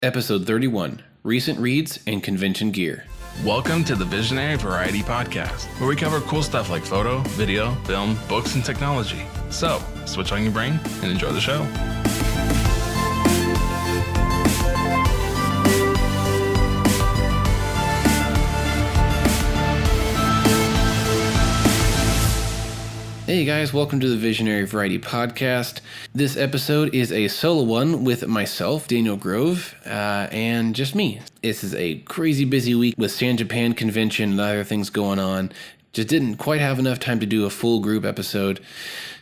Episode 31, Recent Reads and Convention Gear. Welcome to the Visionary Variety Podcast, where we cover cool stuff like photo, video, film, books, and technology. So, switch on your brain and enjoy the show. Hey guys, welcome to the Visionary Variety Podcast. This episode is a solo one with myself, Daniel Grove, and just me. This is a crazy busy week with San Japan Convention and other things going on. Just didn't quite have enough time to do a full group episode.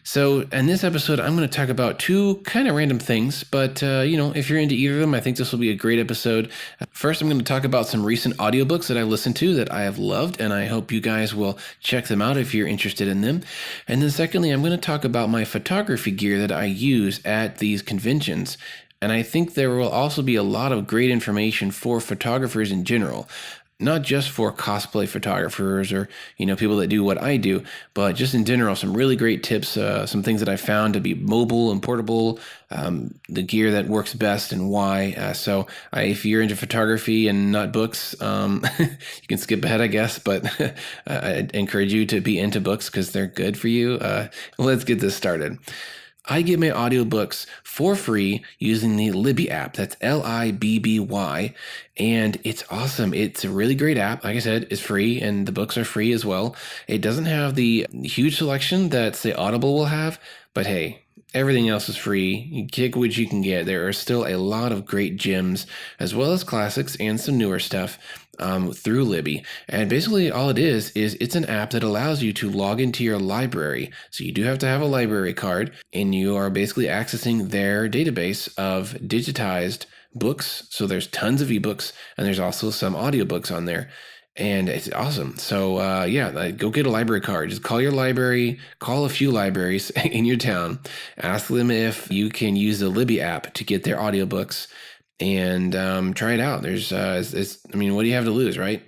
So in this episode, I'm going to talk about two kind of random things, but if you're into either of them, I think this will be a great episode. First, I'm going to talk about some recent audiobooks that I listened to that I have loved, and I hope you guys will check them out if you're interested in them. And then secondly, I'm going to talk about my photography gear that I use at these conventions. And I think there will also be a lot of great information for photographers in general. Not just for cosplay photographers or, people that do what I do, but just in general, some really great tips, some things that I found to be mobile and portable, the gear that works best and why. If you're into photography and not books, you can skip ahead, I guess, but I encourage you to be into books because they're good for you. Let's get this started. I get my audiobooks for free using the Libby app. That's Libby, and it's awesome. It's a really great app. Like I said, it's free, and the books are free as well. It doesn't have the huge selection that, say, Audible will have, but hey, everything else is free. You get what you can get. There are still a lot of great gems, as well as classics and some newer stuff through Libby. And basically all it is it's an app that allows you to log into your library. So you do have to have a library card, and you are basically accessing their database of digitized books. So there's tons of ebooks, and there's also some audiobooks on there. And it's awesome. So, go get a library card. Just call your library, call a few libraries in your town, ask them if you can use the Libby app to get their audiobooks, and try it out. There's, what do you have to lose, right?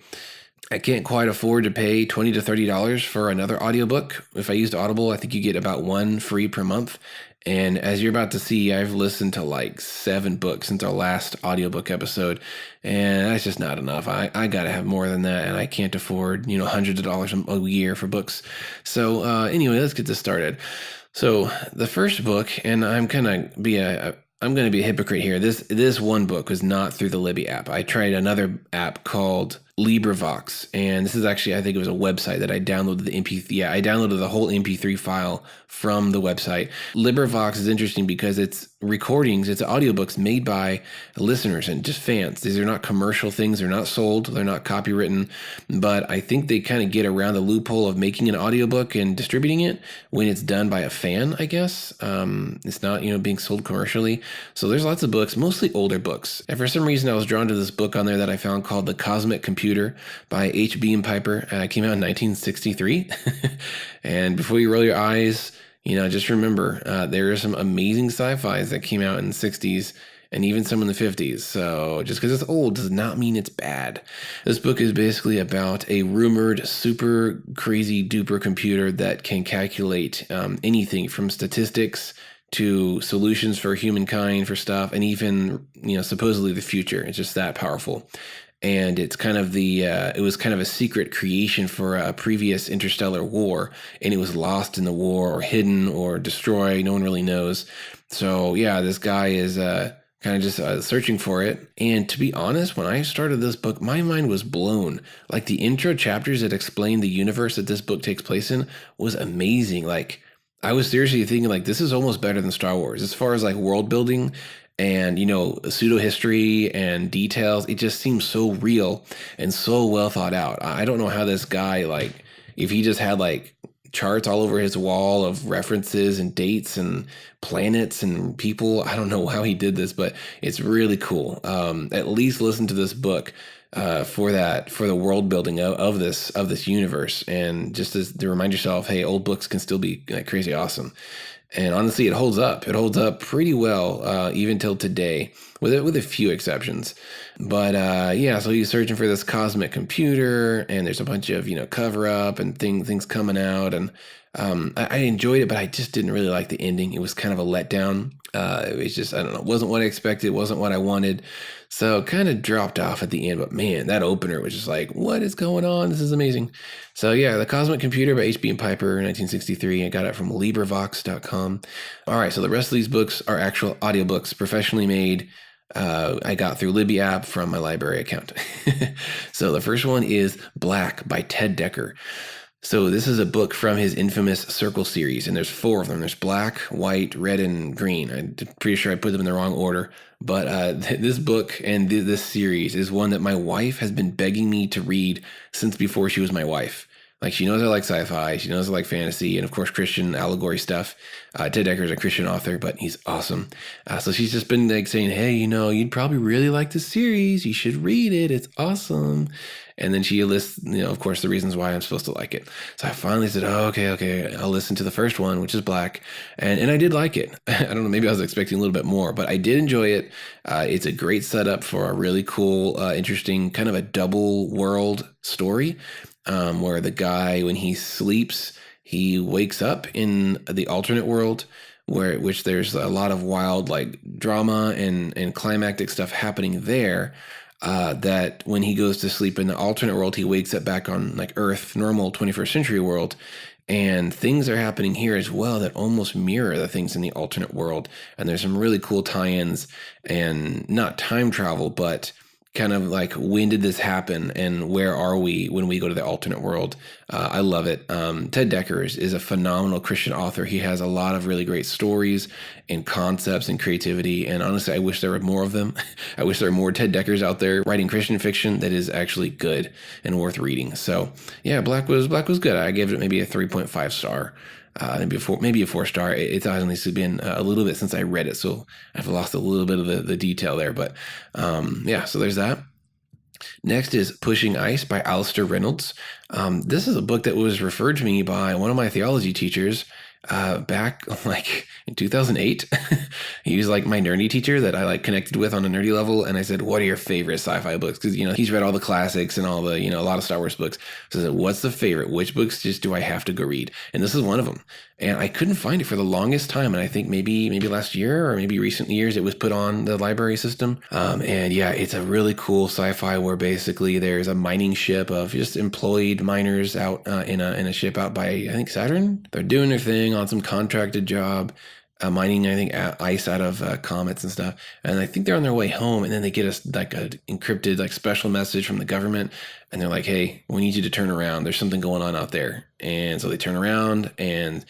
I can't quite afford to pay $20 to $30 for another audiobook. If I used Audible, I think you get about one free per month. And as you're about to see, I've listened to like 7 books since our last audiobook episode, and that's just not enough. I got to have more than that, and I can't afford, hundreds of dollars a year for books. So anyway, let's get this started. So the first book, and I'm going to be a hypocrite here. This one book was not through the Libby app. I tried another app called LibriVox, and this is actually, I think it was a website that I downloaded the MP3. Yeah, I downloaded the whole MP3 file from the website. LibriVox is interesting because it's recordings, it's audiobooks made by listeners and just fans. These are not commercial things. They're not sold. They're not copywritten, but I think they kind of get around the loophole of making an audiobook and distributing it when it's done by a fan, I guess. It's not, being sold commercially. So there's lots of books, mostly older books. And for some reason, I was drawn to this book on there that I found called The Cosmic Computer by H.B. and Piper. It came out in 1963. And before you roll your eyes, just remember, there are some amazing sci-fis that came out in the 60s and even some in the 50s. So just because it's old does not mean it's bad. This book is basically about a rumored super crazy duper computer that can calculate anything from statistics to solutions for humankind for stuff, and even, supposedly the future. It's just that powerful. And it's kind of it was kind of a secret creation for a previous interstellar war, and it was lost in the war or hidden or destroyed. No one really knows. So yeah, this guy is kind of just searching for it. And to be honest, when I started this book, my mind was blown. Like the intro chapters that explain the universe that this book takes place in was amazing. Like I was seriously thinking like, this is almost better than Star Wars as far as like world building and, pseudo history and details. It just seems so real and so well thought out. I don't know how this guy, like, if he just had like charts all over his wall of references and dates and planets and people. I don't know how he did this, but it's really cool. At least listen to this book for the world building of this universe, and just to remind yourself, hey, old books can still be like crazy awesome. And honestly, it holds up. It holds up pretty well, even till today, with a few exceptions. But so he's searching for this cosmic computer, and there's a bunch of cover up and things coming out, and I enjoyed it, but I just didn't really like the ending. It was kind of a letdown. It was just, I don't know, it wasn't what I expected. It wasn't what I wanted. So kind of dropped off at the end, but man, that opener was just like, what is going on? This is amazing. So yeah, The Cosmic Computer by H.B. and Piper, 1963. I got it from LibriVox.com. All right, so the rest of these books are actual audiobooks, professionally made. I got through Libby app from my library account. So the first one is Black by Ted Dekker. So this is a book from his infamous Circle series, and there's 4 of them. There's black, white, red, and green. I'm pretty sure I put them in the wrong order. But this book and this series is one that my wife has been begging me to read since before she was my wife. Like, she knows I like sci-fi, she knows I like fantasy, and of course Christian allegory stuff. Ted Dekker is a Christian author, but he's awesome. So she's just been like saying, hey, you'd probably really like this series. You should read it. It's awesome. And then she lists, of course, the reasons why I'm supposed to like it. So I finally said, oh, okay, I'll listen to the first one, which is Black. And I did like it. I don't know, maybe I was expecting a little bit more, but I did enjoy it. It's a great setup for a really cool, interesting, kind of a double world story. Where the guy, when he sleeps, he wakes up in the alternate world, which there's a lot of wild like drama and climactic stuff happening there. That when he goes to sleep in the alternate world, he wakes up back on like Earth, normal 21st century world. And things are happening here as well that almost mirror the things in the alternate world. And there's some really cool tie-ins, and not time travel, but kind of like, when did this happen and where are we when we go to the alternate world? I love it. Ted Dekker is a phenomenal Christian author. He has a lot of really great stories and concepts and creativity. And honestly, I wish there were more of them. I wish there were more Ted Dekkers out there writing Christian fiction that is actually good and worth reading. So yeah, Black was good. I gave it maybe a 3.5 star. Maybe a 4-star. It's honestly been a little bit since I read it, so I've lost a little bit of the detail there. But yeah, so there's that. Next is Pushing Ice by Alistair Reynolds. This is a book that was referred to me by one of my theology teachers back like in 2008. He was like my nerdy teacher that I like connected with on a nerdy level. And I said, what are your favorite sci-fi books? Because, he's read all the classics and all the, a lot of Star Wars books. So I said, what's the favorite? Which books just do I have to go read? And this is one of them. And I couldn't find it for the longest time. And I think maybe last year or maybe recent years, it was put on the library system. And yeah, it's a really cool sci-fi where basically there's a mining ship of just employed miners out in a ship out by, I think, Saturn. They're doing their thing on some contracted job, mining, I think, ice out of comets and stuff. And I think they're on their way home, and then they get an encrypted special message from the government, and they're like, hey, we need you to turn around. There's something going on out there. And so they turn around, and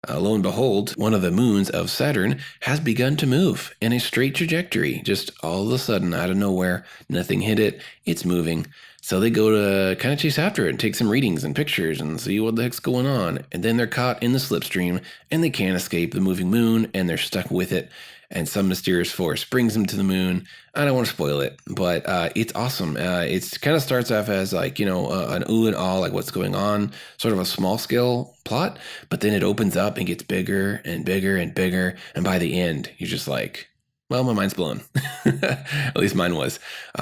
lo and behold, one of the moons of Saturn has begun to move in a straight trajectory. Just all of a sudden, out of nowhere, nothing hit it. It's moving. So they go to kind of chase after it and take some readings and pictures and see what the heck's going on. And then they're caught in the slipstream, and they can't escape the moving moon, and they're stuck with it. And some mysterious force brings them to the moon. I don't want to spoil it, but it's awesome. It kind of starts off as an ooh and ah, like what's going on, sort of a small scale plot. But then it opens up and gets bigger and bigger and bigger. And by the end, you're just like, well, my mind's blown. At least mine was.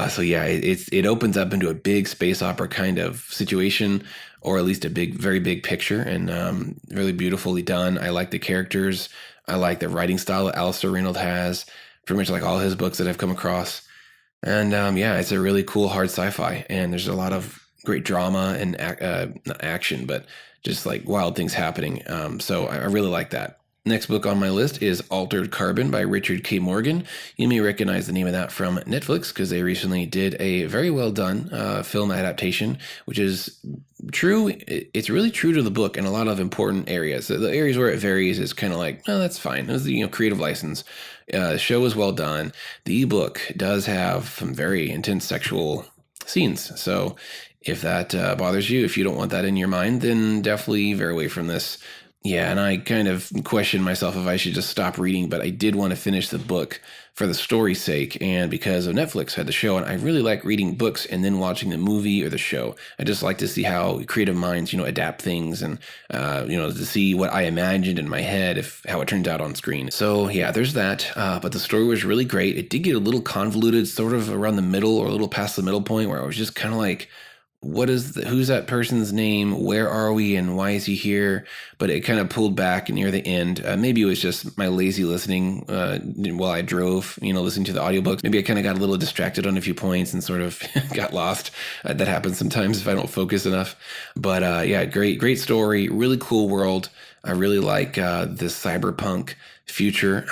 So yeah, it opens up into a big space opera kind of situation, or at least a very big picture, and really beautifully done. I like the characters. I like the writing style that Alistair Reynolds has. Pretty much like all his books that I've come across. And yeah, it's a really cool hard sci-fi, and there's a lot of great drama and not action, but just like wild things happening. So I really like that. Next book on my list is Altered Carbon by Richard K. Morgan. You may recognize the name of that from Netflix because they recently did a very well done film adaptation, which is true. It's really true to the book in a lot of important areas. The areas where it varies is kind of like, oh, that's fine. It was the creative license. The show is well done. The ebook does have some very intense sexual scenes. So if that bothers you, if you don't want that in your mind, then definitely veer away from this. Yeah, and I kind of questioned myself if I should just stop reading, but I did want to finish the book for the story's sake, and because of Netflix had the show, and I really like reading books and then watching the movie or the show. I just like to see how creative minds, adapt things, and to see what I imagined in my head, how it turns out on screen. So yeah, there's that. But the story was really great. It did get a little convoluted, sort of around the middle or a little past the middle point, where I was just kind of like, who's that person's name? Where are we? And why is he here? But it kind of pulled back near the end. Maybe it was just my lazy listening while I drove, listening to the audiobooks. Maybe I kind of got a little distracted on a few points and sort of got lost. That happens sometimes if I don't focus enough. But yeah, great story. Really cool world. I really like this cyberpunk future.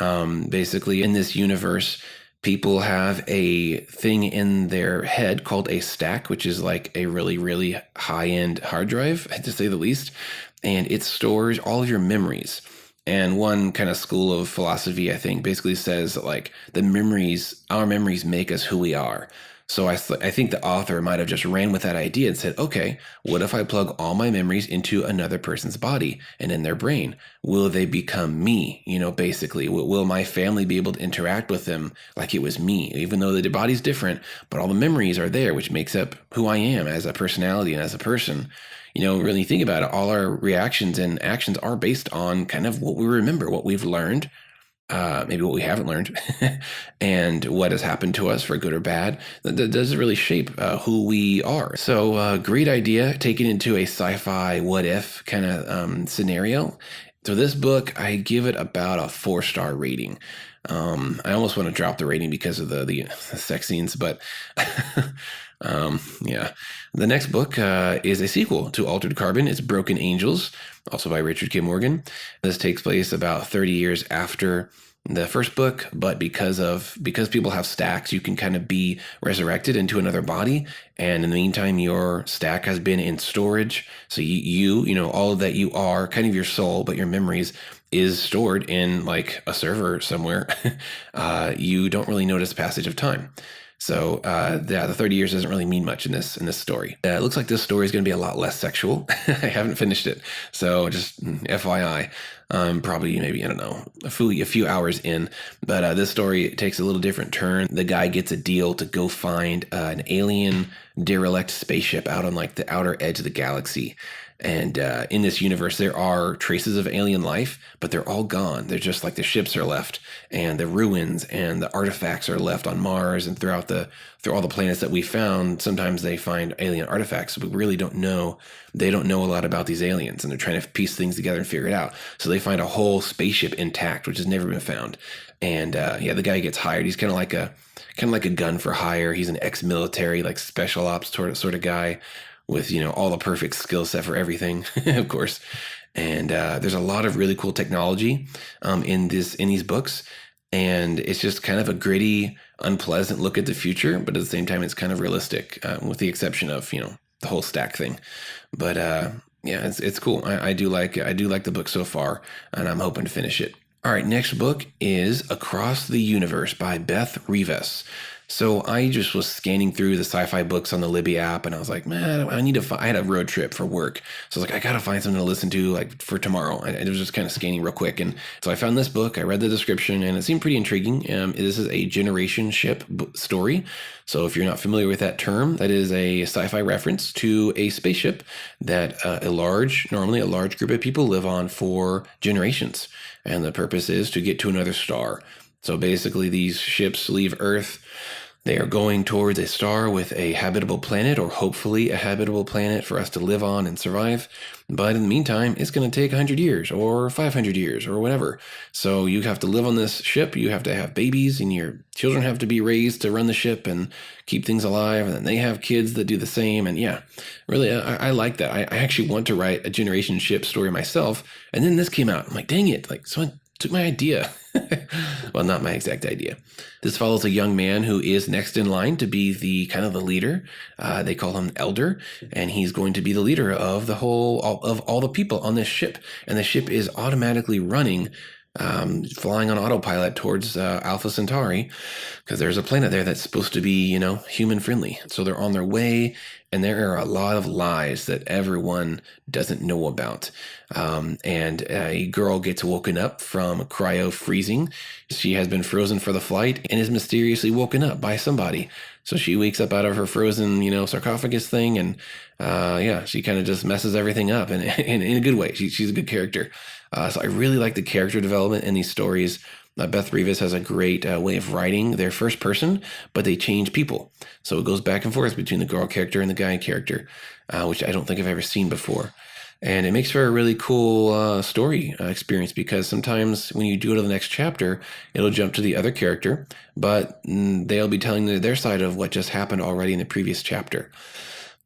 Basically, in this universe, people have a thing in their head called a stack, which is like a really, really high-end hard drive, to say the least. And it stores all of your memories. And one kind of school of philosophy, I think, basically says that like our memories make us who we are. So I think the author might have just ran with that idea and said, okay, what if I plug all my memories into another person's body and in their brain? Will they become me? Basically, will my family be able to interact with them like it was me, even though the body's different, but all the memories are there, which makes up who I am as a personality and as a person. Really think about it, all our reactions and actions are based on kind of what we remember, what we've learned, maybe what we haven't learned, and what has happened to us for good or bad. That does really shape who we are. So great idea, taken into a sci-fi what if kind of scenario. So this book, I give it about a 4-star rating. I almost want to drop the rating because of the sex scenes, but yeah. The next book is a sequel to Altered Carbon. It's Broken Angels, also by Richard K. Morgan. This takes place about 30 years after the first book, but because people have stacks, you can kind of be resurrected into another body. And in the meantime, your stack has been in storage. So you all that you are, kind of your soul, but your memories is stored in like a server somewhere. You don't really notice passage of time. So the 30 years doesn't really mean much in this story. It looks like this story is going to be a lot less sexual. I haven't finished it, so just FYI. Probably maybe, I don't know, a few hours in. But this story takes a little different turn. The guy gets a deal to go find an alien derelict spaceship out on like the outer edge of the galaxy. And in this universe, there are traces of alien life, but they're all gone. They're just like the ships are left, and the ruins and the artifacts are left on Mars and through all the planets that we found. Sometimes they find alien artifacts, but we really don't know. They don't know a lot about these aliens, and they're trying to piece things together and figure it out. So they find a whole spaceship intact, which has never been found. And yeah, the guy gets hired. He's kind of like a gun for hire. He's an ex-military, like special ops sort of guy, with all the perfect skill set for everything, of course. And there's a lot of really cool technology in these books, and it's just kind of a gritty, unpleasant look at the future, but at the same time, it's kind of realistic, with the exception of the whole stack thing. But yeah, it's cool. I do like the book so far, and I'm hoping to finish it. All right, next book is Across the Universe by Beth Rivas. So I just was scanning through the sci-fi books on the Libby app, and I was like, man, I had a road trip for work. So I was like, I got to find something to listen to like for tomorrow. And it was just kind of scanning real quick. And so I found this book, I read the description, and it seemed pretty intriguing. This is a generation ship story. So if you're not familiar with that term, that is a sci-fi reference to a spaceship that normally a large group of people live on for generations. And the purpose is to get to another star. So basically these ships leave Earth. They are going towards a star with a habitable planet, or hopefully a habitable planet for us to live on and survive. But in the meantime, it's going to take 100 years or 500 years or whatever. So you have to live on this ship. You have to have babies, and your children have to be raised to run the ship and keep things alive. And then they have kids that do the same. And yeah, really, I like that. I actually want to write a generation ship story myself. And then this came out. I'm like, dang it. Like, someone took my idea. Well, not my exact idea. This follows a young man who is next in line to be the kind of the leader. They call him Elder, and he's going to be the leader of all the people on this ship. And the ship is automatically running, flying on autopilot towards Alpha Centauri, because there's a planet there that's supposed to be, human friendly. So they're on their way, and there are a lot of lies that everyone doesn't know about. And a girl gets woken up from cryo freezing. She has been frozen for the flight and is mysteriously woken up by somebody. So she wakes up out of her frozen, sarcophagus thing, and yeah, she kind of just messes everything up, and in a good way. She's a good character. So I really like the character development in these stories. Beth Revis has a great way of writing their first person, but they change people. So it goes back and forth between the girl character and the guy character, which I don't think I've ever seen before. And it makes for a really cool story experience, because sometimes when you do it to the next chapter, it'll jump to the other character, but they'll be telling their side of what just happened already in the previous chapter,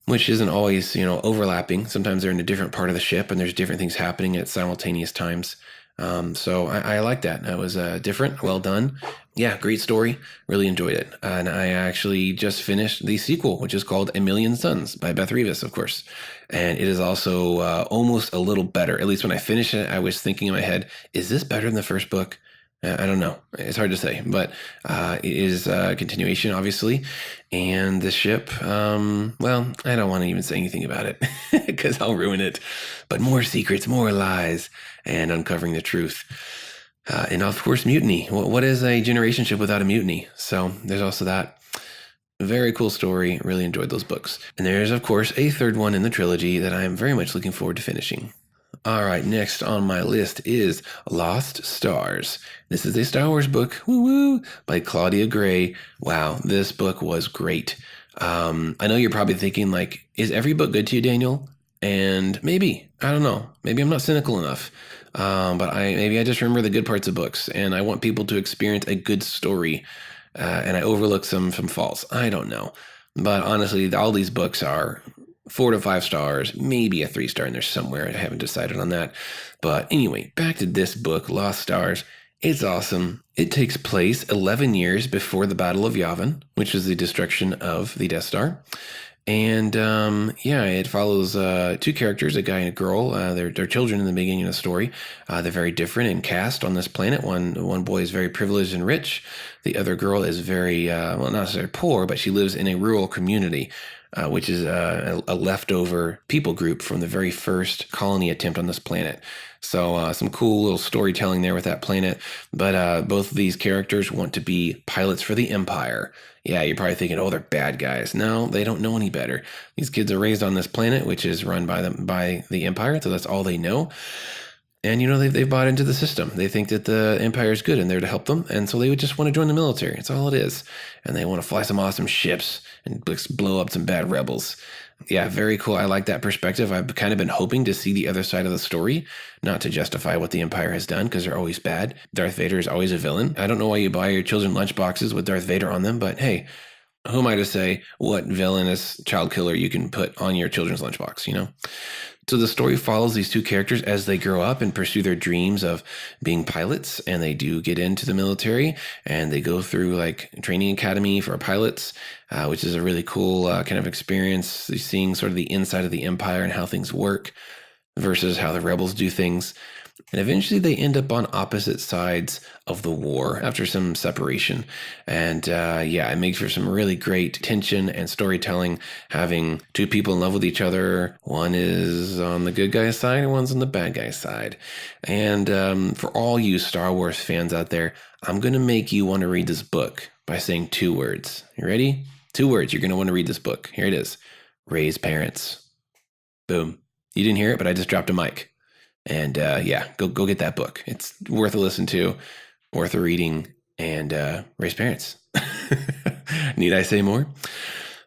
which isn't always, overlapping. Sometimes they're in a different part of the ship and there's different things happening at simultaneous times. So I like that. That was different. Well done. Yeah, great story. Really enjoyed it. And I actually just finished the sequel, which is called A Million Suns by Beth Revis, of course. And it is also almost a little better. At least when I finished it, I was thinking in my head, is this better than the first book? I don't know. It's hard to say, but it is a continuation, obviously. And the ship, well, I don't want to even say anything about it because I'll ruin it. But more secrets, more lies, and uncovering the truth. And of course, mutiny. What is a generation ship without a mutiny? So there's also that. Very cool story. Really enjoyed those books. And there's, of course, a third one in the trilogy that I am very much looking forward to finishing. All right, next on my list is Lost Stars. This is a Star Wars book, woo-woo, by Claudia Gray. Wow, this book was great. I know you're probably thinking, like, is every book good to you, Daniel? And maybe, I don't know, maybe I'm not cynical enough. But maybe I just remember the good parts of books, and I want people to experience a good story, and I overlook some faults. I don't know. But honestly, all these books are 4 to 5 stars, maybe a 3-star in there somewhere. I haven't decided on that. But anyway, back to this book, Lost Stars. It's awesome. It takes place 11 years before the Battle of Yavin, which is the destruction of the Death Star. And it follows 2 characters, a guy and a girl. They're children in the beginning of the story. They're very different in caste on this planet. One boy is very privileged and rich. The other girl is very, not necessarily poor, but she lives in a rural community, which is a leftover people group from the very first colony attempt on this planet. So some cool little storytelling there with that planet. But both of these characters want to be pilots for the Empire. Yeah, you're probably thinking, oh, they're bad guys. No, they don't know any better. These kids are raised on this planet, which is run by the Empire, so that's all they know. And, they've bought into the system. They think that the Empire is good and there to help them. And so they would just want to join the military. That's all it is. And they want to fly some awesome ships and blow up some bad rebels. Yeah, very cool. I like that perspective. I've kind of been hoping to see the other side of the story, not to justify what the Empire has done, because they're always bad. Darth Vader is always a villain. I don't know why you buy your children lunchboxes with Darth Vader on them, but hey, who am I to say what villainous child killer you can put on your children's lunchbox, So the story follows these 2 characters as they grow up and pursue their dreams of being pilots, and they do get into the military, and they go through like training academy for pilots, which is a really cool kind of experience, seeing sort of the inside of the Empire and how things work versus how the rebels do things. And eventually they end up on opposite sides of the war after some separation. And it makes for some really great tension and storytelling, having 2 people in love with each other. One is on the good guy's side and one's on the bad guy's side. And for all you Star Wars fans out there, I'm going to make you want to read this book by saying 2 words. You ready? 2 words. You're going to want to read this book. Here it is. Raise parents. Boom. You didn't hear it, but I just dropped a mic. And go get that book. It's worth a listen to, worth a reading, and raise parents. Need I say more?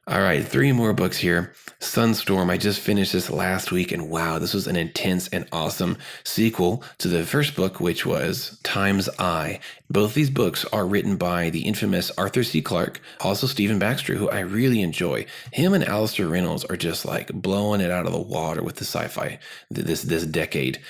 All right, 3 more books here. Sunstorm, I just finished this last week, and wow, this was an intense and awesome sequel to the first book, which was Time's Eye. Both these books are written by the infamous Arthur C. Clarke, also Stephen Baxter, who I really enjoy. Him and Alistair Reynolds are just like blowing it out of the water with the sci-fi this decade.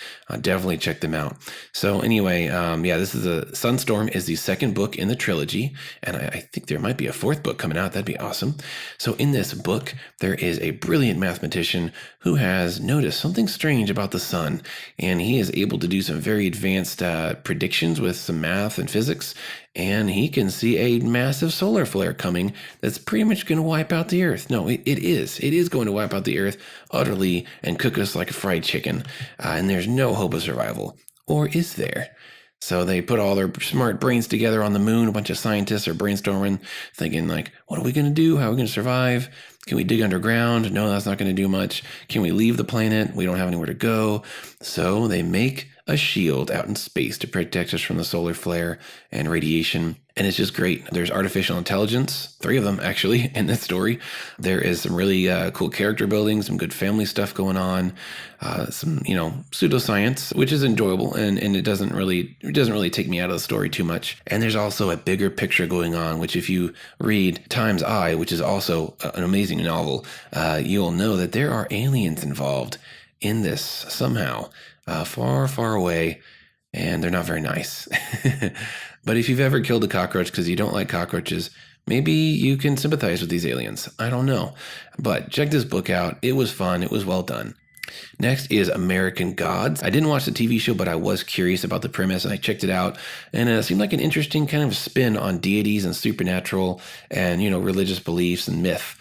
Definitely check them out. So anyway, this is Sunstorm is the second book in the trilogy, and I think there might be a 4th book coming out. That'd be awesome. So in this book, there is a brilliant mathematician who has noticed something strange about the sun, and he is able to do some very advanced predictions with some math and physics, and he can see a massive solar flare coming that's pretty much going to wipe out the Earth. No, it is going to wipe out the Earth utterly and cook us like a fried chicken, and there's no hope of survival. Or is there? So they put all their smart brains together on the moon. A bunch of scientists are brainstorming, thinking like, what are we going to do? How are we going to survive? Can we dig underground? No, that's not going to do much. Can we leave the planet? We don't have anywhere to go. So they make a shield out in space to protect us from the solar flare and radiation. And it's just great. There's artificial intelligence, 3 of them actually in this story. There is some really cool character building, some good family stuff going on, some pseudoscience, which is enjoyable, and it doesn't really take me out of the story too much. And there's also a bigger picture going on, which if you read Time's Eye, which is also an amazing novel, you'll know that there are aliens involved in this somehow, far, far away, and they're not very nice. But if you've ever killed a cockroach because you don't like cockroaches, maybe you can sympathize with these aliens. I don't know. But check this book out. It was fun. It was well done. Next is American Gods. I didn't watch the TV show, but I was curious about the premise, and I checked it out. And it seemed like an interesting kind of spin on deities and supernatural and, religious beliefs and myth.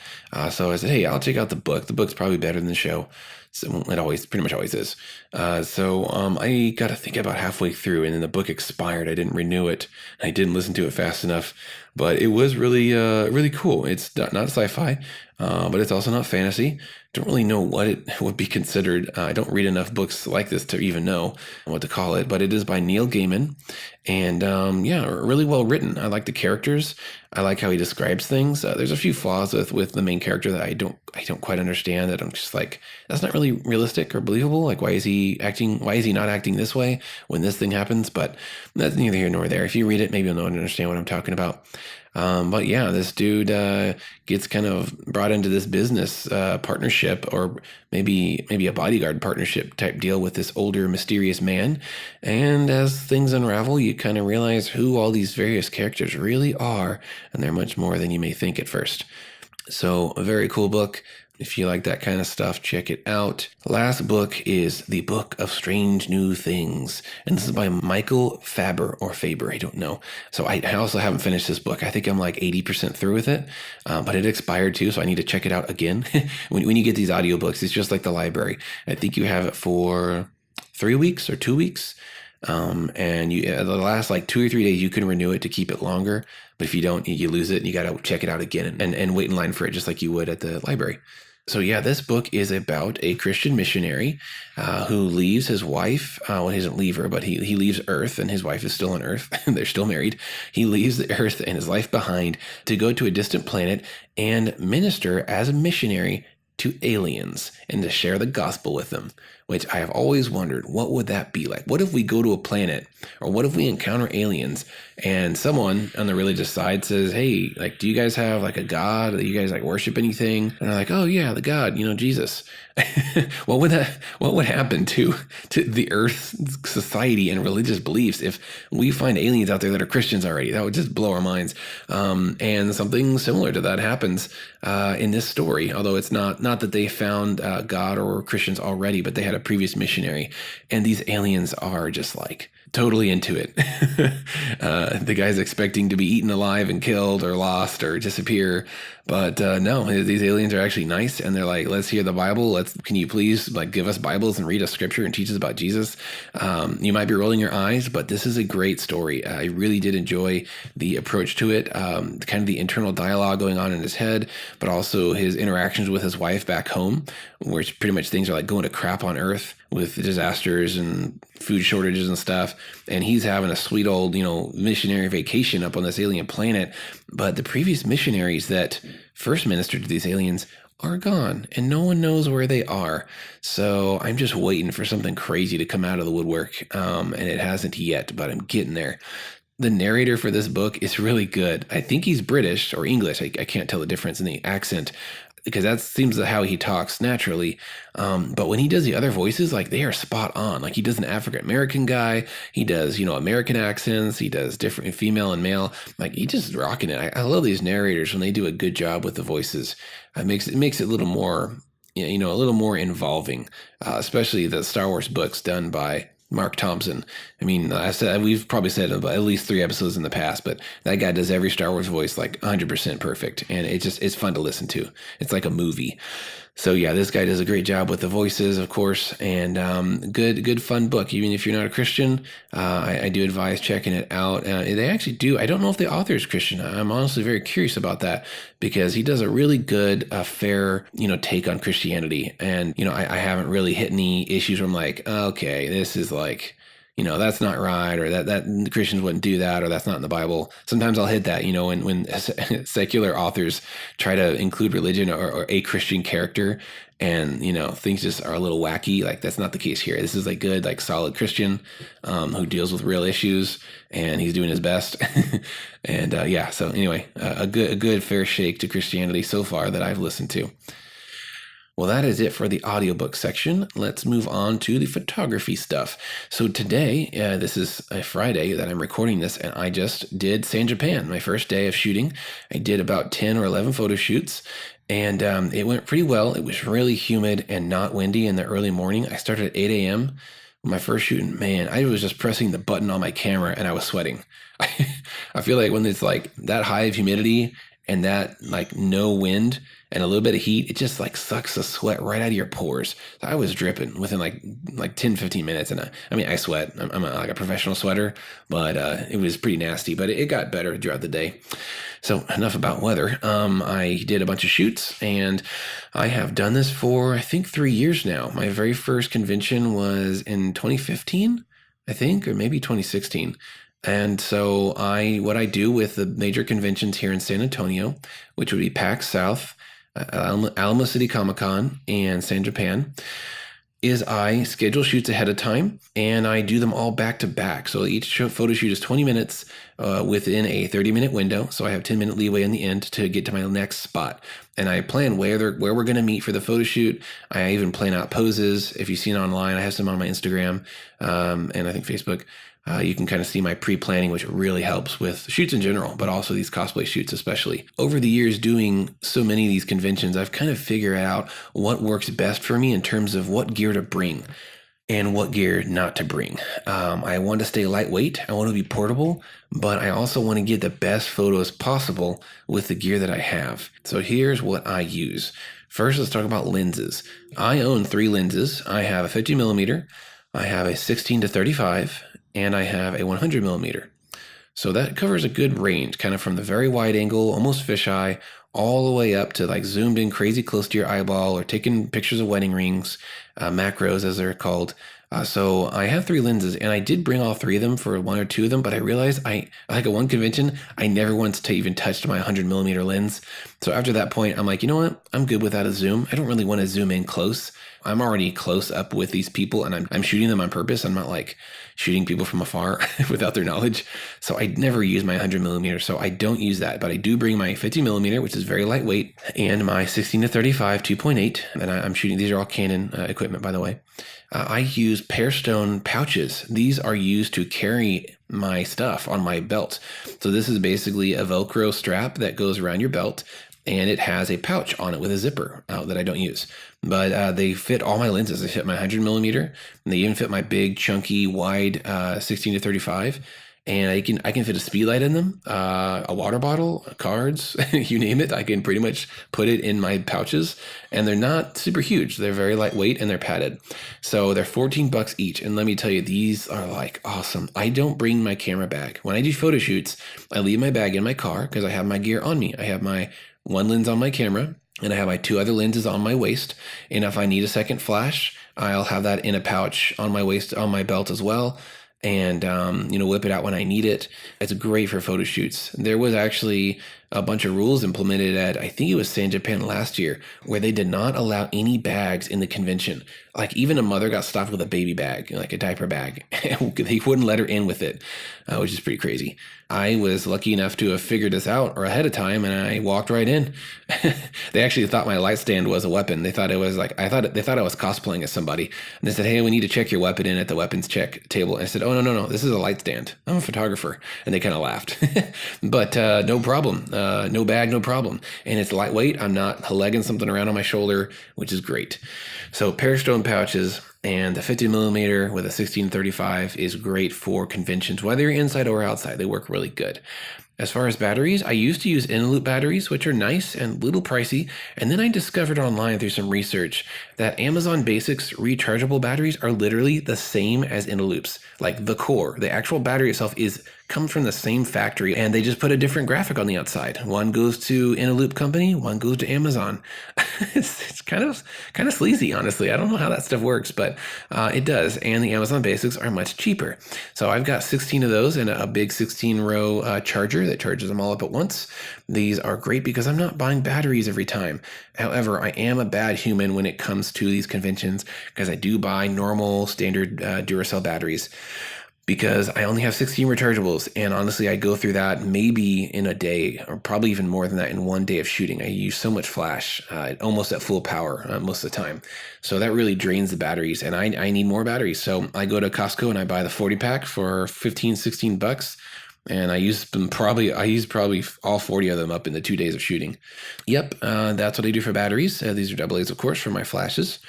So I said, hey, I'll check out the book. The book's probably better than the show. So it pretty much always is. I got to think about halfway through, and then the book expired. I didn't renew it. I didn't listen to it fast enough, but it was really, really cool. It's not sci-fi, but it's also not fantasy. Don't really know what it would be considered. I don't read enough books like this to even know what to call it, but it is by Neil Gaiman, and really well written. I like the characters. I like how he describes things. There's a few flaws with the main character that I don't quite understand. That I'm just like, that's not really realistic or believable. Like, why is he not acting this way when this thing happens? But that's neither here nor there. If you read it, maybe you'll know and understand what I'm talking about. But yeah, this dude gets kind of brought into this business partnership, or maybe a bodyguard partnership type deal with this older mysterious man. And as things unravel, you kind of realize who all these various characters really are, and they're much more than you may think at first. So a very cool book. If you like that kind of stuff, check it out. The last book is The Book of Strange New Things. And this is by Michael Faber, I don't know. So I also haven't finished this book. I think I'm like 80% through with it, but it expired too, so I need to check it out again. when you get these audiobooks, it's just like the library. I think you have it for 3 weeks or 2 weeks. And the last like 2 or 3 days, you can renew it to keep it longer. But if you don't, you lose it, and you got to check it out again and wait in line for it, just like you would at the library. So yeah, this book is about a Christian missionary who leaves his wife. Well, he doesn't leave her, but he leaves Earth, and his wife is still on Earth. They're still married. He leaves the Earth and his life behind to go to a distant planet and minister as a missionary to aliens and to share the gospel with them, which I have always wondered, what would that be like? What if we go to a planet, or what if we encounter aliens and someone on the religious side says, hey, like, do you guys have like a God? Do you guys like worship anything? And they're like, oh yeah, the God, Jesus. What would happen to the Earth society and religious beliefs if we find aliens out there that are Christians already? That would just blow our minds. And something similar to that happens in this story, although it's not that they found God or Christians already, but they had a previous missionary, and these aliens are just like totally into it. The guy's expecting to be eaten alive and killed or lost or disappear, but no, these aliens are actually nice, and they're like, let's hear the Bible. Can you please like give us Bibles and read us scripture and teach us about Jesus? You might be rolling your eyes, but this is a great story. I really did enjoy the approach to it, kind of the internal dialogue going on in his head, but also his interactions with his wife back home, where pretty much things are like going to crap on Earth with disasters and food shortages and stuff. And he's having a sweet old, missionary vacation up on this alien planet. But the previous missionaries that first ministered to these aliens are gone, and no one knows where they are. So I'm just waiting for something crazy to come out of the woodwork. And it hasn't yet, but I'm getting there. The narrator for this book is really good. I think he's British or English. I can't tell the difference in the accent, because that seems how he talks naturally. But when he does the other voices, like, they are spot on. Like, he does an African American guy. He does, American accents. He does different female and male. Like, he just rocking it. I love these narrators when they do a good job with the voices. It makes it a little more, a little more involving, especially the Star Wars books done by Mark Thompson. I mean, we've probably said it at least 3 episodes in the past, but that guy does every Star Wars voice like 100% perfect, and it's fun to listen to. It's like a movie. So yeah, this guy does a great job with the voices, of course, and good fun book. Even if you're not a Christian, I do advise checking it out. They actually do. I don't know if the author is Christian. I'm honestly very curious about that, because he does a really good, fair, take on Christianity. And I haven't really hit any issues where I'm like, okay, this is like that's not right, or that Christians wouldn't do that, or that's not in the Bible. Sometimes I'll hit that, when secular authors try to include religion or a Christian character, and things just are a little wacky. Like, that's not the case here. This is a good, like, solid Christian who deals with real issues, and he's doing his best. And yeah, so anyway, a good fair shake to Christianity so far that I've listened to. Well, that is it for the audiobook section. Let's move on to the photography stuff. So today, this is a Friday that I'm recording this, and I just did San Japan, my first day of shooting. I did about 10 or 11 photo shoots, and it went pretty well. It was really humid and not windy in the early morning. I started at 8 a.m. My first shoot, and man, I was just pressing the button on my camera and I was sweating. I feel like when it's like that high of humidity and that like no wind and a little bit of heat, it just like sucks the sweat right out of your pores. So I was dripping within like 10, 15 minutes. And I sweat. I'm like a professional sweater, but it was pretty nasty, but it got better throughout the day. So enough about weather. I did a bunch of shoots, and I have done this for, I think, 3 years now. My very first convention was in 2015, I think, or maybe 2016. And so what I do with the major conventions here in San Antonio, which would be PAX South, Alamo City Comic-Con, and San Japan, is I schedule shoots ahead of time, and I do them all back to back. So each photo shoot is 20 minutes within a 30-minute window. So I have 10-minute leeway in the end to get to my next spot. And I plan where we're going to meet for the photo shoot. I even plan out poses. If you've seen it online, I have some on my Instagram and I think Facebook. You can kind of see my pre-planning, which really helps with shoots in general, but also these cosplay shoots especially. Over the years doing so many of these conventions, I've kind of figured out what works best for me in terms of what gear to bring and what gear not to bring. I want to stay lightweight. I want to be portable, but I also want to get the best photos possible with the gear that I have. So here's what I use. First, let's talk about lenses. I own 3 lenses. I have a 50 millimeter, I have a 16 to 35, and I have a 100 millimeter. So that covers a good range, kind of from the very wide angle, almost fisheye, all the way up to like zoomed in crazy close to your eyeball, or taking pictures of wedding rings, macros as they're called. So I have 3 lenses, and I did bring all 3 of them for 1 or 2 of them, but I realized like at one convention, I never once even touched my 100 millimeter lens. So after that point, I'm like, you know what? I'm good without a zoom. I don't really want to zoom in close. I'm already close up with these people, and I'm shooting them on purpose. I'm not like shooting people from afar without their knowledge. So I never use my 100 millimeter. So I don't use that, but I do bring my 50 millimeter, which is very lightweight, and my 16 to 35 2.8. And I'm shooting. These are all Canon equipment, by the way. I use Pearstone pouches. These are used to carry my stuff on my belt. So this is basically a Velcro strap that goes around your belt, and it has a pouch on it with a zipper that I don't use. But they fit all my lenses. They fit my 100 millimeter, and they even fit my big, chunky, wide 16 to 35. And I can fit a speed light in them, a water bottle, cards, you name it. I can pretty much put it in my pouches, and they're not super huge. They're very lightweight, and they're padded. So they're $14 each. And let me tell you, these are like awesome. I don't bring my camera bag. When I do photo shoots, I leave my bag in my car because I have my gear on me. I have my 1 lens on my camera, and I have my 2 other lenses on my waist. And if I need a second flash, I'll have that in a pouch on my waist, on my belt as well. And, whip it out when I need it. It's great for photo shoots. There was actually a bunch of rules implemented at, I think it was San Japan last year, where they did not allow any bags in the convention. Like even a mother got stopped with a baby bag, like a diaper bag. They wouldn't let her in with it, which is pretty crazy. I was lucky enough to have figured this out or ahead of time, and I walked right in. They actually thought my light stand was a weapon. They thought it was like, they thought I was cosplaying as somebody. And they said, hey, we need to check your weapon in at the weapons check table. And I said, oh, no, this is a light stand. I'm a photographer. And they kind of laughed. But no problem. No bag, no problem. And it's lightweight. I'm not lugging something around on my shoulder, which is great. So Pearstone pouches and the 50 millimeter with a 1635 is great for conventions, whether you're inside or outside. They work really good. As far as batteries, I used to use in-loop batteries, which are nice and a little pricey. And then I discovered online through some research that Amazon Basics rechargeable batteries are literally the same as in-loops. Like the core, the actual battery itself comes from the same factory, and they just put a different graphic on the outside. One goes to in-a-loop company, one goes to Amazon. It's kind of sleazy, honestly. I don't know how that stuff works, but it does. And the Amazon Basics are much cheaper. So I've got 16 of those and a big 16-row charger that charges them all up at once. These are great because I'm not buying batteries every time. However, I am a bad human when it comes to these conventions because I do buy normal standard Duracell batteries, because I only have 16 rechargeables. And honestly, I go through that maybe in a day, or probably even more than that in one day of shooting. I use so much flash, almost at full power most of the time. So that really drains the batteries, and I need more batteries. So I go to Costco and I buy the 40 pack for 15, 16 bucks. And I use probably all 40 of them up in the 2 days of shooting. Yep, that's what I do for batteries. These are AA's, of course, for my flashes.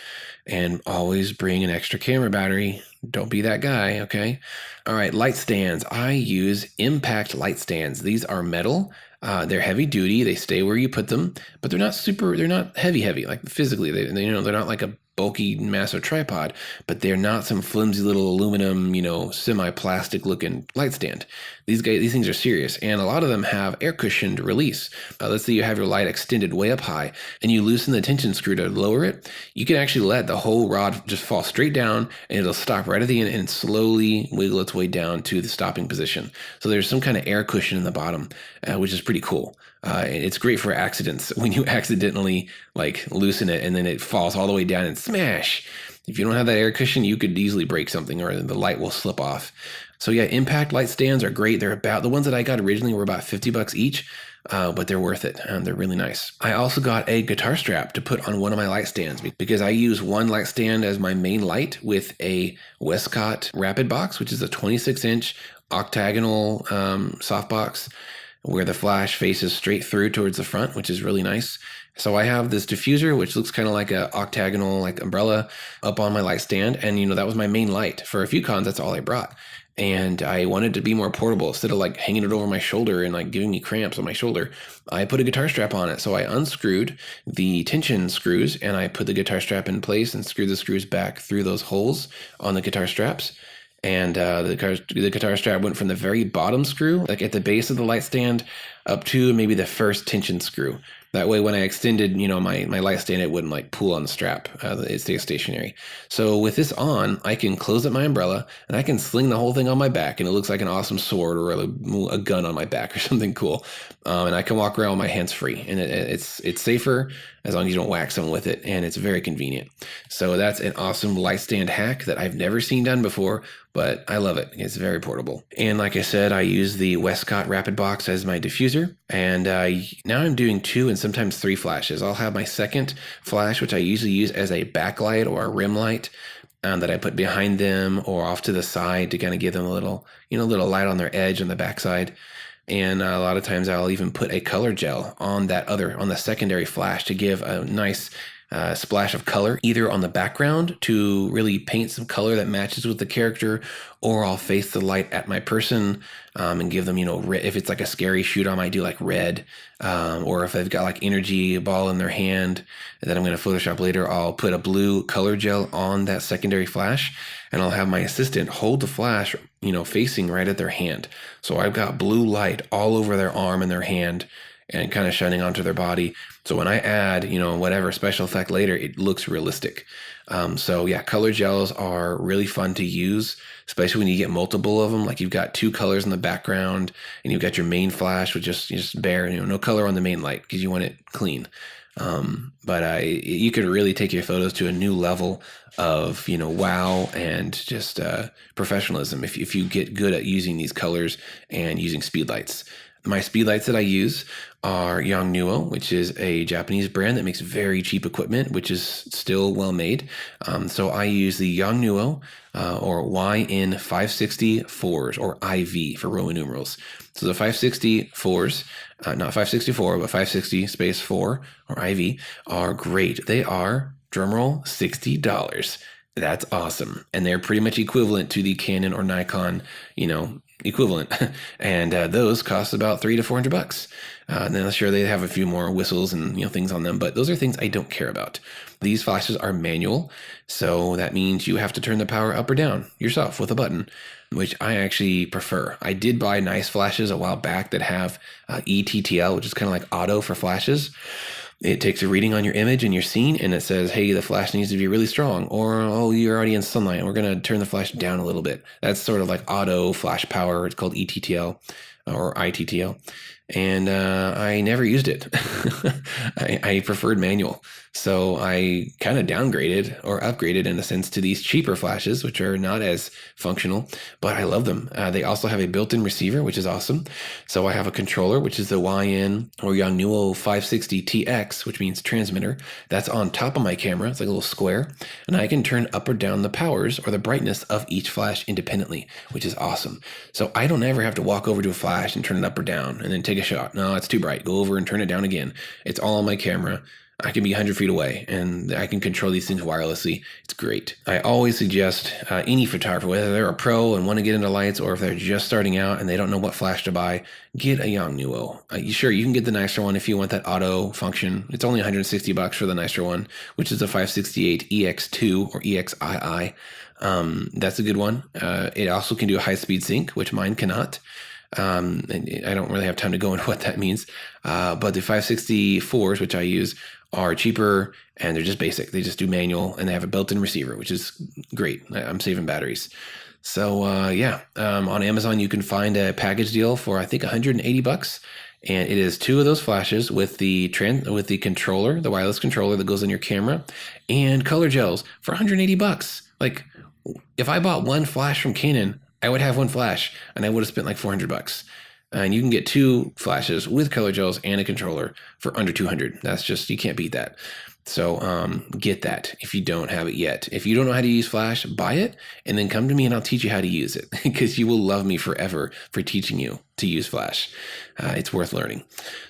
And always bring an extra camera battery. Don't be that guy, okay? All right, light stands. I use Impact light stands. These are metal. They're heavy duty. They stay where you put them, but they're not heavy, like physically. They're not like a bulky, massive tripod, but they're not some flimsy little aluminum, semi-plastic looking light stand. These things are serious, and a lot of them have air cushioned release. Let's say you have your light extended way up high, and you loosen the tension screw to lower it. You can actually let the whole rod just fall straight down, and it'll stop right at the end and slowly wiggle its way down to the stopping position. So there's some kind of air cushion in the bottom, which is pretty cool. It's great for accidents when you accidentally loosen it and then it falls all the way down and smash. If you don't have that air cushion, you could easily break something or the light will slip off. So yeah, Impact light stands are great. They're about, the ones that I got originally were about $50 each, but they're worth it. They're really nice. I also got a guitar strap to put on one of my light stands because I use one light stand as my main light with a Westcott Rapid Box, which is a 26-inch octagonal softbox, where the flash faces straight through towards the front, which is really nice. So I have this diffuser, which looks kind of like a octagonal umbrella up on my light stand. And, that was my main light. For a few cons, that's all I brought. And I wanted to be more portable. Instead of hanging it over my shoulder and giving me cramps on my shoulder, I put a guitar strap on it. So I unscrewed the tension screws and I put the guitar strap in place and screwed the screws back through those holes on the guitar straps. And the guitar strap went from the very bottom screw, at the base of the light stand, up to maybe the first tension screw. That way, when I extended, my light stand, it wouldn't pull on the strap. It stays stationary. So with this on, I can close up my umbrella and I can sling the whole thing on my back, and it looks like an awesome sword or a gun on my back or something cool. And I can walk around with my hands free, and it's safer as long as you don't whack someone with it, and it's very convenient. So that's an awesome light stand hack that I've never seen done before, but I love it. It's very portable. And like I said, I use the Westcott Rapid Box as my diffuser, and now I'm doing 2 and sometimes 3 flashes. I'll have my second flash, which I usually use as a backlight or a rim light, that I put behind them or off to the side to kind of give them a little light on their edge on the backside. And a lot of times I'll even put a color gel on the secondary flash to give a nice splash of color, either on the background to really paint some color that matches with the character, or I'll face the light at my person and give them, red. If it's a scary shoot, I might do red, or if they've got energy ball in their hand that I'm going to Photoshop later, I'll put a blue color gel on that secondary flash, and I'll have my assistant hold the flash, facing right at their hand. So I've got blue light all over their arm and their hand, and kind of shining onto their body. So when I add, whatever special effect later, it looks realistic. So yeah, color gels are really fun to use, especially when you get multiple of them. You've got 2 colors in the background, and you've got your main flash with just bare, no color on the main light because you want it clean. But you could really take your photos to a new level of, wow, and just professionalism if you get good at using these colors and using speed lights. My speed lights that I use are Yongnuo, which is a Japanese brand that makes very cheap equipment, which is still well made. So I use the Yongnuo or YN560-4s, or IV for Roman numerals. So the 560-4s, not 564, but 560-4 or IV are great. They are, drumroll, $60. That's awesome. And they're pretty much equivalent to the Canon or Nikon, equivalent. And those cost about $300 to $400. And then sure, they have a few more whistles and things on them, but those are things I don't care about. These flashes are manual, so that means you have to turn the power up or down yourself with a button, which I actually prefer. I did buy nice flashes a while back that have ETTL, which is kind of like auto for flashes. It takes a reading on your image and your scene, and it says, hey, the flash needs to be really strong, or, oh, you're already in sunlight, and we're going to turn the flash down a little bit. That's sort of like auto flash power. It's called ETTL or ITTL. And I never used it. I preferred manual. So I kind of downgraded or upgraded in a sense to these cheaper flashes, which are not as functional, but I love them. They also have a built-in receiver, which is awesome. So I have a controller, which is the YN or Yongnuo 560TX, which means transmitter. That's on top of my camera. It's like a little square. And I can turn up or down the powers or the brightness of each flash independently, which is awesome. So I don't ever have to walk over to a flash and turn it up or down and then take a shot. No, it's too bright. Go over and turn it down again. It's all on my camera. I can be 100 feet away and I can control these things wirelessly. It's great. I always suggest any photographer, whether they're a pro and want to get into lights or if they're just starting out and they don't know what flash to buy, get a Yongnuo. Sure, you can get the nicer one if you want that auto function. It's only $160 for the nicer one, which is the 568 EX2 or EXII. That's a good one. It also can do a high-speed sync, which mine cannot. And I don't really have time to go into what that means. But the 564s, which I use, are cheaper and they're just basic. They just do manual and they have a built-in receiver, which is great. I'm saving batteries. So on Amazon you can find a package deal for I think $180, and it is two of those flashes with the controller, the wireless controller that goes on your camera, and color gels for $180. Like, if I bought one flash from Canon, I would have one flash and I would have spent like $400. And you can get two flashes with color gels and a controller for under $200. That's just, you can't beat that. So get that if you don't have it yet. If you don't know how to use Flash, buy it and then come to me and I'll teach you how to use it, because you will love me forever for teaching you to use Flash. It's worth learning.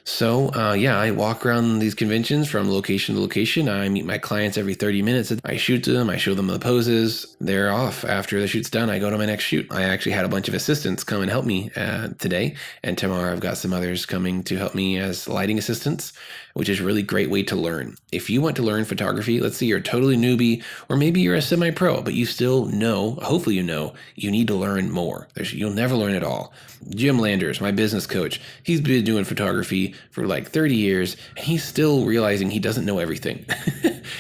So I walk around these conventions from location to location. I meet my clients every 30 minutes. I shoot them. I show them the poses. They're off. After the shoot's done, I go to my next shoot. I actually had a bunch of assistants come and help me today. And tomorrow I've got some others coming to help me as lighting assistants, which is a really great way to learn. If you want to learn photography, let's say you're a totally newbie, or maybe you're a semi-pro, but you still know, hopefully you need to learn more. You'll never learn it all. Jim Landers, my business coach, he's been doing photography for like 30 years, and he's still realizing he doesn't know everything.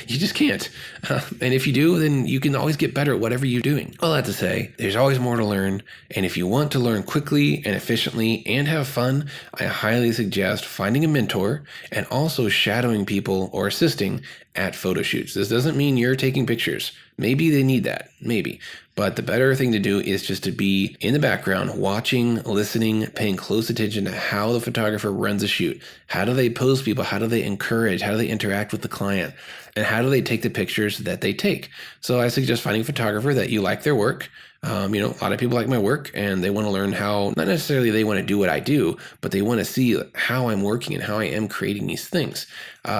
You just can't. And if you do, then you can always get better at whatever you're doing. All that to say, there's always more to learn. And if you want to learn quickly and efficiently and have fun, I highly suggest finding a mentor and also shadowing people or assisting at photo shoots. This doesn't mean you're taking pictures. Maybe they need that, maybe. But the better thing to do is just to be in the background, watching, listening, paying close attention to how the photographer runs a shoot. How do they pose people? How do they encourage? How do they interact with the client? And how do they take the pictures that they take? So I suggest finding a photographer that you like their work. A lot of people like my work and they want to learn how, not necessarily they want to do what I do, but they want to see how I'm working and how I am creating these things.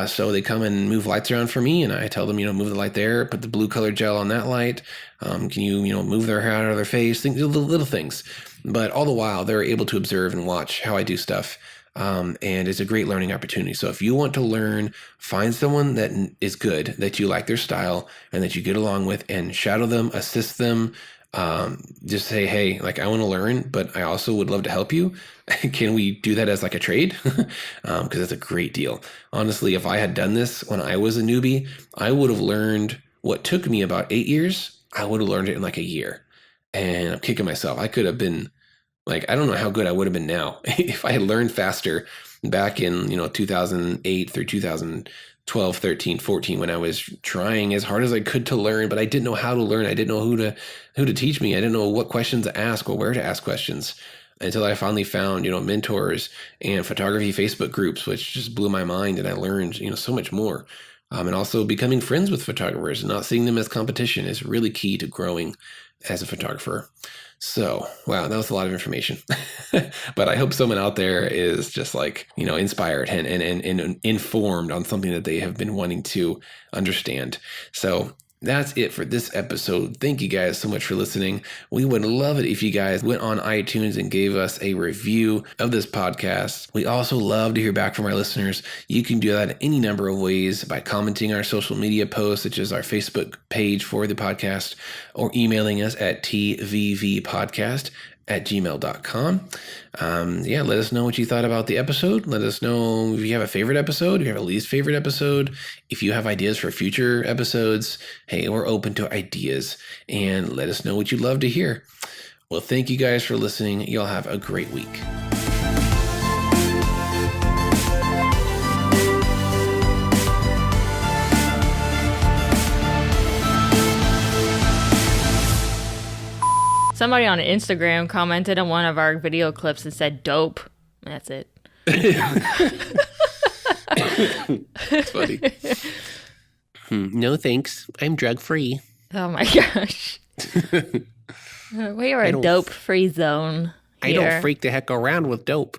So they come and move lights around for me and I tell them, move the light there, put the blue colored gel on that light. Can you, move their hair out of their face, little things. But all the while they're able to observe and watch how I do stuff. And it's a great learning opportunity. So if you want to learn, find someone that is good, that you like their style and that you get along with, and shadow them, assist them. Just say, hey, I want to learn, but I also would love to help you. Can we do that as a trade? Because it's a great deal. Honestly, if I had done this when I was a newbie, I would have learned what took me about 8 years. I would have learned it in a year. And I'm kicking myself. I could have been I don't know how good I would have been now if I had learned faster back in, 2008 through 2012, 13, 14, when I was trying as hard as I could to learn, but I didn't know how to learn. I didn't know who to teach me. I didn't know what questions to ask or where to ask questions until I finally found, mentors and photography Facebook groups, which just blew my mind. And I learned, so much more. And also becoming friends with photographers and not seeing them as competition is really key to growing as a photographer. So, wow, that was a lot of information. But I hope someone out there is just inspired and informed on something that they have been wanting to understand. So that's it for this episode. Thank you guys so much for listening. We would love it if you guys went on iTunes and gave us a review of this podcast. We also love to hear back from our listeners. You can do that in any number of ways by commenting our social media posts, such as our Facebook page for the podcast, or emailing us at tvvpodcast gmail.com. Let us know what you thought about the episode. Let us know if you have a favorite episode, if you have a least favorite episode, if you have ideas for future episodes. Hey, we're open to ideas, and let us know what you'd love to hear. Well, thank you guys for listening. Y'all have a great week. Somebody on Instagram commented on one of our video clips and said dope. That's it. It's funny. No thanks. I'm drug free. Oh my gosh. We are a dope free zone. I don't freak the heck around with dope.